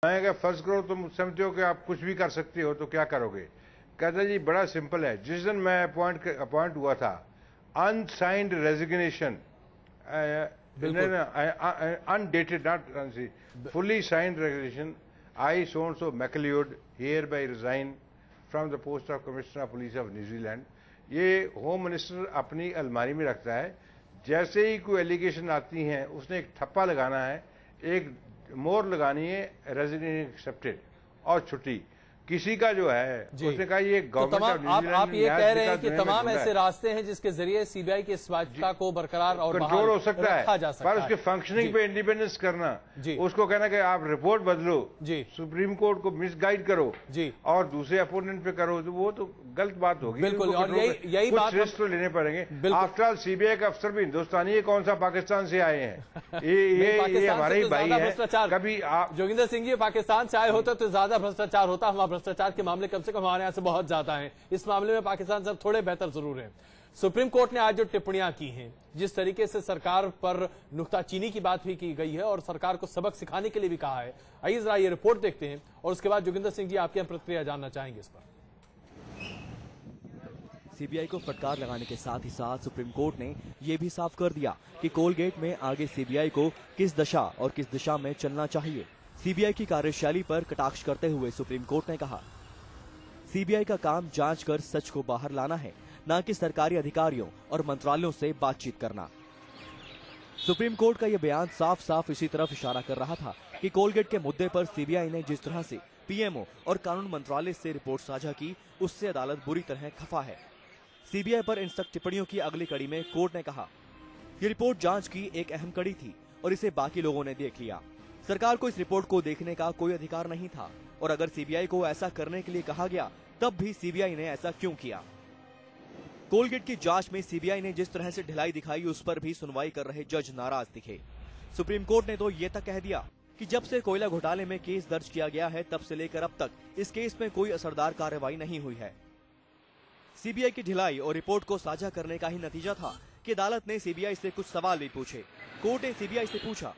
मैं क्या फर्ज करो, तुम समझते हो कि आप कुछ भी कर सकते हो तो क्या करोगे? कहता जी बड़ा सिंपल है, जिस दिन मैं अपॉइंट हुआ था, unsigned resignation, undated, not fully signed resignation. I, so and so McLeod, hereby resign from the post of Commissioner of Police of New Zealand. ये होम मिनिस्टर अपनी अलमारी में रखता है। जैसे ही कोई एलिगेशन आती हैं, उसने एक ठप्पा लगाना है, एक मोहर लगानी है, रेजिग्नेशन एक्सेप्टेड, और छुट्टी। किसी का जो है उसने कहा ये गवर्नमेंट आप ये कह रहे हैं कि तमाम ऐसे रास्ते हैं जिसके जरिए सीबीआई की स्वायत्तता को बरकरार और कंट्रोल हो सकता है, पर उसके फंक्शनिंग जी। पे इंडिपेंडेंस करना, उसको कहना कि आप रिपोर्ट बदलो, सुप्रीम कोर्ट को मिसगाइड करो और दूसरे अपोनेंट पे करो, तो वो तो गलत बात होगी। बिल्कुल, और यही बात रिस्क तो लेने पड़ेंगे। आफ्टर ऑल सीबीआई का अफसर भी हिंदुस्तानी है, कौन सा पाकिस्तान से आए हैं? ये हमारे ही भाई है। कभी आप जोगिंदर सिंह जी पाकिस्तान से आए होते तो ज्यादा भ्रष्टाचार होता। हमारा भ्रष्टाचार के मामले कम से कम हमारे यहाँ से बहुत ज्यादा हैं। इस मामले में पाकिस्तान से थोड़े बेहतर जरूर हैं। सुप्रीम कोर्ट ने आज जो टिप्पणियां की हैं, जिस तरीके से सरकार पर नुक्ताचीनी की बात भी की गई है और सरकार को सबक सिखाने के लिए भी कहा है, आइए जरा ये रिपोर्ट देखते हैं और उसके बाद जोगिंदर सिंह जी आपकी प्रतिक्रिया जानना चाहेंगे इस पर। सीबीआई को फटकार लगाने के साथ ही साथ सुप्रीम कोर्ट ने यह भी साफ कर दिया कि कोलगेट में आगे सीबीआई को किस दशा और किस दिशा में चलना चाहिए। सीबीआई की कार्यशैली पर कटाक्ष करते हुए सुप्रीम कोर्ट ने कहा, सीबीआई का काम जांच कर सच को बाहर लाना है, न कि सरकारी अधिकारियों और मंत्रालयों से बातचीत करना। सुप्रीम कोर्ट का यह बयान साफ साफ इसी तरफ इशारा कर रहा था कि कोलगेट के मुद्दे पर सीबीआई ने जिस तरह से पीएमओ और कानून मंत्रालय से रिपोर्ट साझा की, उससे अदालत बुरी तरह खफा है। सीबीआई पर इन सख्त टिप्पणियों की अगली कड़ी में कोर्ट ने कहा, ये रिपोर्ट जांच की एक अहम कड़ी थी और इसे बाकी लोगों ने देख लिया। सरकार को इस रिपोर्ट को देखने का कोई अधिकार नहीं था, और अगर सीबीआई को ऐसा करने के लिए कहा गया तब भी सीबीआई ने ऐसा क्यों किया? कोलगेट की जांच में सीबीआई ने जिस तरह से ढिलाई दिखाई, उस पर भी सुनवाई कर रहे जज नाराज दिखे। सुप्रीम कोर्ट ने तो ये तक कह दिया कि जब से कोयला घोटाले में केस दर्ज किया गया है, तब से लेकर अब तक इस केस में कोई असरदार कार्रवाई नहीं हुई है। सीबीआई की ढिलाई और रिपोर्ट को साझा करने का ही नतीजा था कि अदालत ने सीबीआई से कुछ सवाल भी पूछे। कोर्ट ने सीबीआई से पूछा,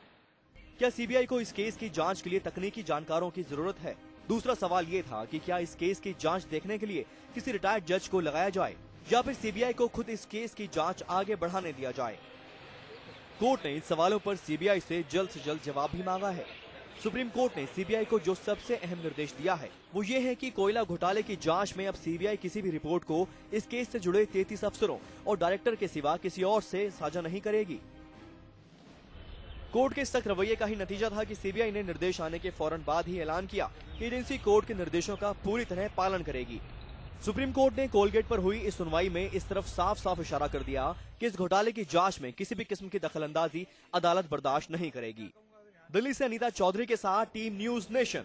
क्या सीबीआई को इस केस की जांच के लिए तकनीकी जानकारों की जरूरत है? दूसरा सवाल ये था कि क्या इस केस की जांच देखने के लिए किसी रिटायर्ड जज को लगाया जाए, या फिर सीबीआई को खुद इस केस की जांच आगे बढ़ाने दिया जाए। कोर्ट ने इन सवालों पर सीबीआई से जल्द जवाब भी मांगा है। सुप्रीम कोर्ट ने सीबीआई को जो सबसे अहम निर्देश दिया है, वो ये है कि कोयला घोटाले की जांच में अब सीबीआई किसी भी रिपोर्ट को इस केस से जुड़े 33 अफसरों और डायरेक्टर के सिवा किसी और से साझा नहीं करेगी। कोर्ट के सख्त रवैये का ही नतीजा था कि सीबीआई ने निर्देश आने के फौरन बाद ही ऐलान किया कि एजेंसी कोर्ट के निर्देशों का पूरी तरह पालन करेगी। सुप्रीम कोर्ट ने कोलगेट पर हुई इस सुनवाई में इस तरफ साफ साफ इशारा कर दिया कि इस घोटाले की जांच में किसी भी किस्म की दखलंदाजी अदालत बर्दाश्त नहीं करेगी। दिल्ली से अनीता चौधरी के साथ team news nation.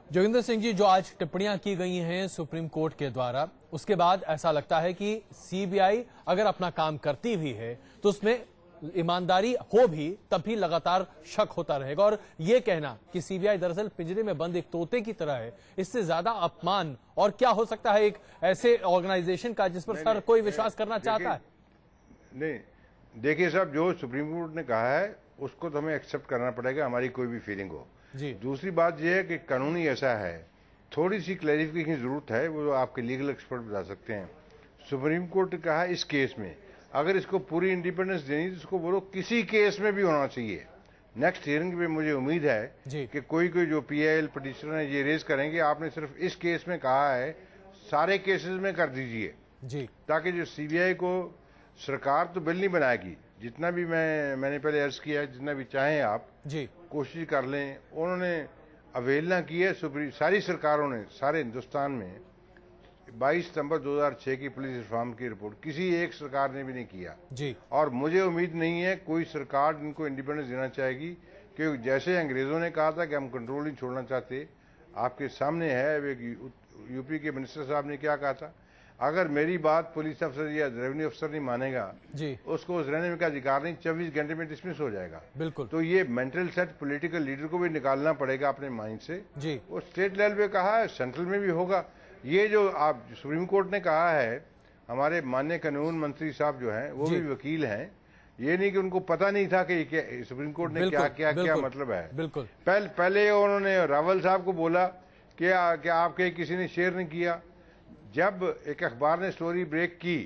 Joginder Singh ji, जो आज टिप्पणियां की गई हैं सुप्रीम कोर्ट के द्वारा, उसके बाद ऐसा लगता है कि सीबीआई अगर अपना काम करती भी है तो उसमें ईमानदारी हो भी तब भी लगातार शक होता रहेगा, और यह कहना कि सीबीआई दरअसल पिंजरे में बंद एक तोते की तरह है, इससे ज्यादा अपमान और क्या हो सकता है एक ऐसे ऑर्गेनाइजेशन का जिस पर हर कोई विश्वास करना चाहता है? नहीं, देखिए साहब, जो सुप्रीम कोर्ट ने कहा है उसको तो हमें एक्सेप्ट करना पड़ेगा, हमारी कोई भी फीलिंग हो जी। दूसरी बात यह है कि कानूनी ऐसा है, थोड़ी सी क्लैरिफिकेशन की जरूरत है, वो आपके लीगल एक्सपर्ट बता सकते हैं। सुप्रीम कोर्ट ने कहा इस केस में अगर इसको पूरी इंडिपेंडेंस देनी तो इसको बोलो किसी केस में भी होना चाहिए। नेक्स्ट हियरिंग में मुझे उम्मीद है कि कोई जो पीआईएल पिटिशनर है ये रेज करेंगे। आपने सिर्फ इस केस में कहा है, सारे केसेस में कर दीजिए जी, ताकि जो सीबीआई को, सरकार तो बिल नहीं बनाएगी, जितना भी मैंने पहले अर्ज किया है, जितना भी चाहें आप जी कोशिश कर लें। उन्होंने अवेलना की है, सारी सरकारों ने सारे हिंदुस्तान में 22 सितंबर 2006 की पुलिस रिफॉर्म की रिपोर्ट किसी एक सरकार ने भी नहीं किया जी। और मुझे उम्मीद नहीं है कोई सरकार इनको इंडिपेंडेंस देना चाहेगी, क्योंकि जैसे अंग्रेजों ने कहा था कि हम कंट्रोल नहीं छोड़ना चाहते, आपके सामने है यूपी के मिनिस्टर साहब ने क्या कहा था, अगर मेरी बात पुलिस अफसर या रेवेन्यू अफसर नहीं मानेगा जी, उसको उस रहने का अधिकार नहीं, 24 घंटे में डिसमिस हो जाएगा। बिल्कुल। तो ये मेंटल सेट पॉलिटिकल लीडर को भी निकालना पड़ेगा अपने माइंड से जी। वो स्टेट लेवल पे कहा है, सेंट्रल में भी होगा। ये जो आप सुप्रीम कोर्ट ने कहा है, हमारे माननीय कानून मंत्री साहब जो हैं वो भी वकील हैं, ये नहीं कि उनको पता नहीं था कि सुप्रीम कोर्ट ने क्या मतलब है। बिल्कुल पहले उन्होंने रावल साहब को बोला कि आपके किसी ने शेयर नहीं किया। जब एक अखबार ने स्टोरी ब्रेक की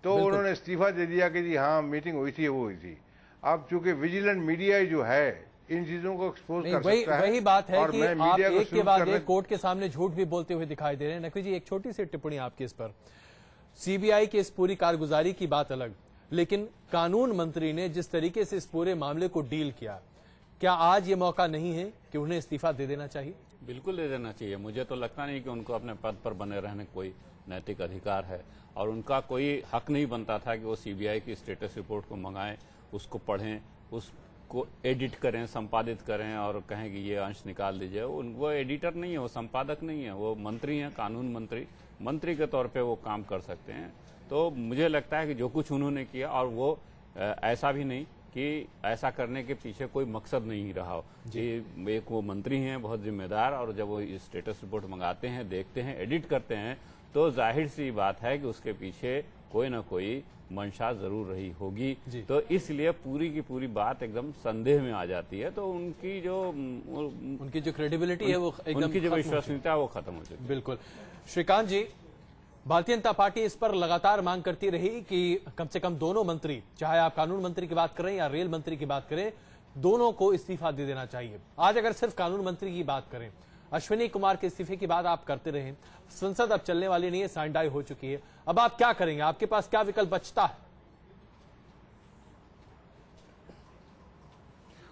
तो उन्होंने इस्तीफा दे दिया कि जी हाँ मीटिंग हुई थी, वो हुई थी। अब चूंकि विजिलेंट मीडिया जो है इन चीजों को एक्सपोज कर सकता है। वही बात है और कि मैं आप मीडिया को एक के बाद एक कोर्ट के सामने झूठ भी बोलते हुए दिखाई दे रहे हैं। नकवी जी, एक छोटी सी टिप्पणी आपकी इस पर। सीबीआई की इस पूरी कारगुजारी की बात अलग, लेकिन कानून मंत्री ने जिस तरीके से इस पूरे मामले को डील किया, क्या आज ये मौका नहीं है कि उन्हें इस्तीफा दे देना चाहिए? बिल्कुल दे देना चाहिए। मुझे तो लगता नहीं कि उनको अपने पद पर बने रहने कोई नैतिक अधिकार है, और उनका कोई हक नहीं बनता था कि वो सीबीआई की स्टेटस रिपोर्ट को मंगाएं, उसको पढ़ें, उसको एडिट करें, संपादित करें और कहें कि ये अंश निकाल दीजिए। वो एडिटर नहीं है, वो संपादक नहीं है, वो मंत्री हैं, कानून मंत्री के तौर पे वो काम कर सकते हैं। तो मुझे लगता है कि जो कुछ उन्होंने किया, और वो ऐसा भी नहीं कि ऐसा करने के पीछे कोई मकसद नहीं रहा हो। एक वो मंत्री हैं बहुत जिम्मेदार, और जब वो स्टेटस रिपोर्ट मंगाते हैं, देखते हैं, एडिट करते हैं, तो जाहिर सी बात है कि उसके पीछे कोई ना कोई मंशा जरूर रही होगी। तो इसलिए पूरी की पूरी बात एकदम संदेह में आ जाती है। तो उनकी जो क्रेडिबिलिटी है वो एकदम, उनकी जो विश्वसनीयता है वो खत्म हो चुकी है। बिल्कुल। श्रीकांत जी, भारतीय जनता पार्टी इस पर लगातार मांग करती रही कि कम से कम दोनों मंत्री, चाहे आप कानून मंत्री की बात करें या रेल मंत्री की बात करें, दोनों को इस्तीफा दे देना चाहिए। आज अगर सिर्फ कानून मंत्री की बात करें, अश्विनी कुमार के इस्तीफे की बात आप करते रहे, संसद अब चलने वाली नहीं है, सांडाई हो चुकी है, अब आप क्या करेंगे? आपके पास क्या विकल्प बचता है?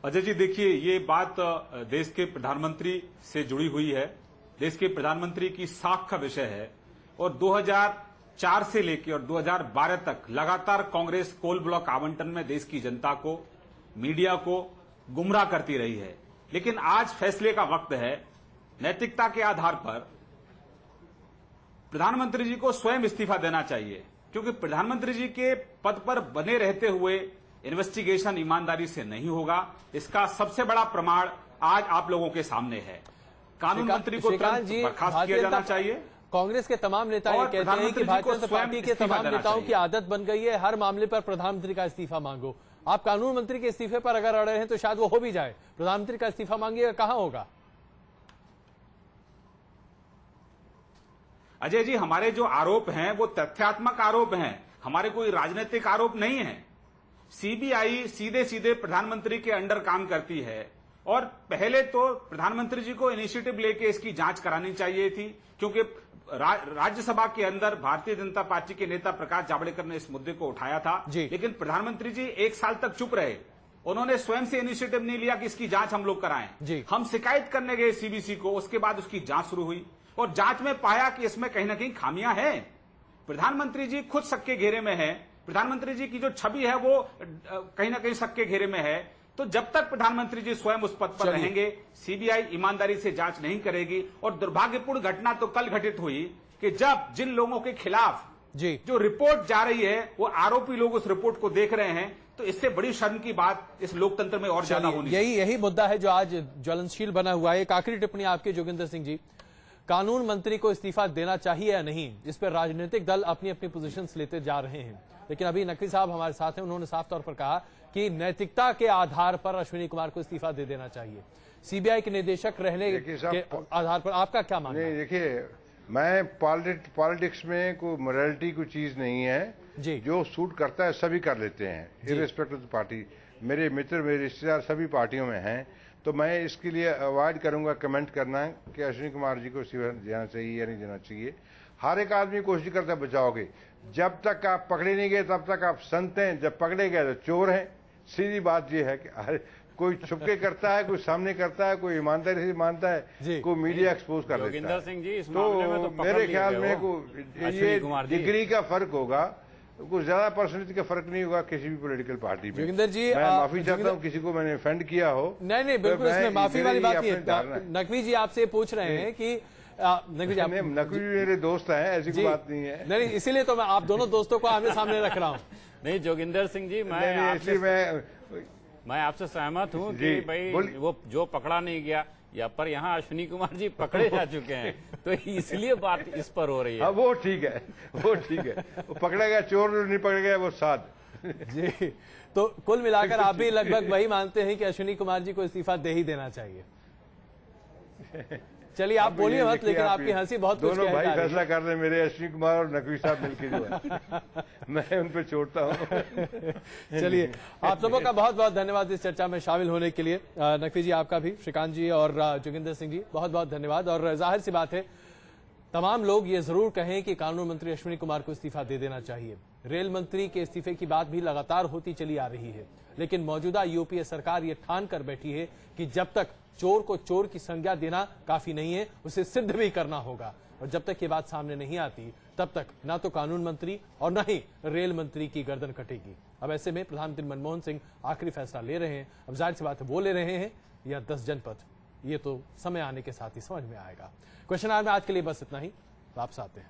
अजय जी, देखिए, ये बात देश के प्रधानमंत्री से जुड़ी हुई है, देश के प्रधानमंत्री की साख का विषय है। और 2004 से लेकर और 2012 तक लगातार कांग्रेस कोल ब्लॉक आवंटन में देश की जनता को, मीडिया को गुमराह करती रही है। लेकिन आज फैसले का वक्त है। नैतिकता के आधार पर प्रधानमंत्री जी को स्वयं इस्तीफा देना चाहिए, क्योंकि प्रधानमंत्री जी के पद पर बने रहते हुए इन्वेस्टिगेशन ईमानदारी से नहीं होगा। इसका सबसे बड़ा प्रमाण आज आप लोगों के सामने है। कानून मंत्री को तुरंत बर्खास्त किया जाना चाहिए। कांग्रेस के तमाम नेता ये कहते हैं कि भारतीय जनता पार्टी के तमाम नेताओं की आदत बन गई है, हर मामले पर प्रधानमंत्री का इस्तीफा मांगो। आप कानून मंत्री के इस्तीफे पर अगर अड़े हैं तो शायद वो हो भी जाए, प्रधानमंत्री का इस्तीफा मांगिएगा, कहां होगा? अजय जी, हमारे जो आरोप हैं वो तथ्यात्मक आरोप हैं, हमारे कोई राजनीतिक आरोप नहीं है। सीबीआई सीधे सीधे प्रधानमंत्री के अंडर काम करती है, और पहले तो प्रधानमंत्री जी को इनिशिएटिव लेके इसकी जांच करानी चाहिए थी, क्योंकि राज्यसभा के अंदर भारतीय जनता पार्टी के नेता प्रकाश जावड़ेकर ने इस मुद्दे को उठाया था। लेकिन प्रधानमंत्री जी 1 साल तक चुप रहे, उन्होंने स्वयं से इनिशिएटिव नहीं लिया कि इसकी जांच हम लोग कराएं। हम शिकायत करने गए सीबीसी को, उसके बाद उसकी जांच शुरू हुई, और जांच में पाया कि इसमें कहीं ना कहीं खामियां हैं। प्रधानमंत्री जी खुद शक के घेरे में है, प्रधानमंत्री जी की जो छवि है वो कहीं ना कहीं शक के घेरे में है। तो जब तक प्रधानमंत्री जी स्वयं उस पद पर रहेंगे, सीबीआई ईमानदारी से जांच नहीं करेगी। और दुर्भाग्यपूर्ण घटना तो कल घटित हुई कि जब जिन लोगों के खिलाफ जो रिपोर्ट जा रही है वो आरोपी लोग उस रिपोर्ट को देख रहे हैं, तो इससे बड़ी शर्म की बात इस लोकतंत्र में और ज्यादा होनी चाहिए। यही मुद्दा है जो आज ज्वलनशील बना हुआ है। एक आखिरी टिप्पणी आपके जोगिंदर सिंह जी, कानून मंत्री को इस्तीफा देना चाहिए या नहीं, इस पर राजनीतिक दल अपनी अपनी पोजीशंस लेते जा रहे हैं, लेकिन अभी नकवी साहब हमारे साथ हैं, उन्होंने साफ तौर पर कहा कि नैतिकता के आधार पर अश्विनी कुमार को इस्तीफा दे देना चाहिए। सीबीआई के निदेशक रहने के आधार पर आपका क्या मानना है? देखिए, मैं पॉलिटिक्स में कोई मोरालिटी कोई चीज नहीं है जी। जो सूट करता है सभी कर लेते हैं, इर्रेस्पेक्टिव ऑफ पार्टी। मेरे मित्र, मेरे रिश्तेदार सभी पार्टियों में हैं, तो मैं इसके लिए अवॉइड करूंगा कमेंट करना कि अश्विनी कुमार जी को इस्तीफा देना चाहिए या नहीं देना चाहिए। हर एक आदमी कोशिश करता है बचाओगे। जब तक आप पकड़े नहीं गए तब तक आप संत हैं, जब पकड़े गए तो चोर हैं। सीधी बात यह है कि कोई छुपके करता है, कोई सामने करता है, कोई ईमानदारी से मानता है, कोई मीडिया एक्सपोज कर देता है। सिंह जी, इस तो मेरे ख्याल में ये डिग्री का फर्क होगा, कुछ ज्यादा पर्सनैलिटी का फर्क नहीं होगा किसी भी पॉलिटिकल पार्टी में। जोगिंदर जी, मैं माफी चाहता हूँ किसी को मैंने ऑफेंड किया हो। नहीं, बिल्कुल इसमें माफी वाली बात नहीं है। नकवी जी आपसे पूछ रहे हैं कि नकवी मेरे दोस्त हैं, ऐसी कोई बात नहीं है। नहीं, इसीलिए तो मैं आप दोनों दोस्तों को आमने सामने रख रहा हूँ। नहीं जोगिंदर सिंह जी, मैं आपसे सहमत हूँ कि भाई वो जो पकड़ा नहीं गया, या पर यहाँ अश्विनी कुमार जी पकड़े जा चुके हैं, तो इसलिए बात इस पर हो रही है। वो ठीक है, वो ठीक है। वो पकड़ा गया चोर, नहीं पकड़ा गया वो साध। जी, तो कुल मिलाकर आप भी लगभग वही मानते हैं कि अश्विनी कुमार जी को इस्तीफा दे ही देना चाहिए। चलिए आप बोलिए मत, लेकिन आपकी हंसी बहुत कुछ दोनों कहता भाई है। फैसला कर रहे हैं, मेरे अश्विनी कुमार और नकवी साहब मिलकर जो है मैं उन पे छोड़ता हूँ। चलिए, आप सबों का बहुत बहुत धन्यवाद इस चर्चा में शामिल होने के लिए। नकवी जी आपका भी, श्रीकांत जी और जोगिंदर सिंह जी बहुत बहुत धन्यवाद। और जाहिर सी बात है, तमाम लोग ये जरूर कहें कि कानून मंत्री अश्विनी कुमार को इस्तीफा दे देना चाहिए। रेल मंत्री के इस्तीफे की बात भी लगातार होती चली आ रही है, लेकिन मौजूदा यूपीए सरकार ये ठान कर बैठी है कि जब तक चोर को चोर की संज्ञा देना काफी नहीं है, उसे सिद्ध भी करना होगा। और जब तक ये बात सामने नहीं आती, तब तक ना तो कानून मंत्री और ना ही रेल मंत्री की गर्दन कटेगी। अब ऐसे में प्रधानमंत्री मनमोहन सिंह आखिरी फैसला ले रहे हैं। अब जाहिर सी बात है, वो ले रहे हैं या 10 जनपद, ये तो समय आने के साथ ही समझ में आएगा। क्वेश्चन आवर में आज के लिए बस इतना ही। वापस आते हैं।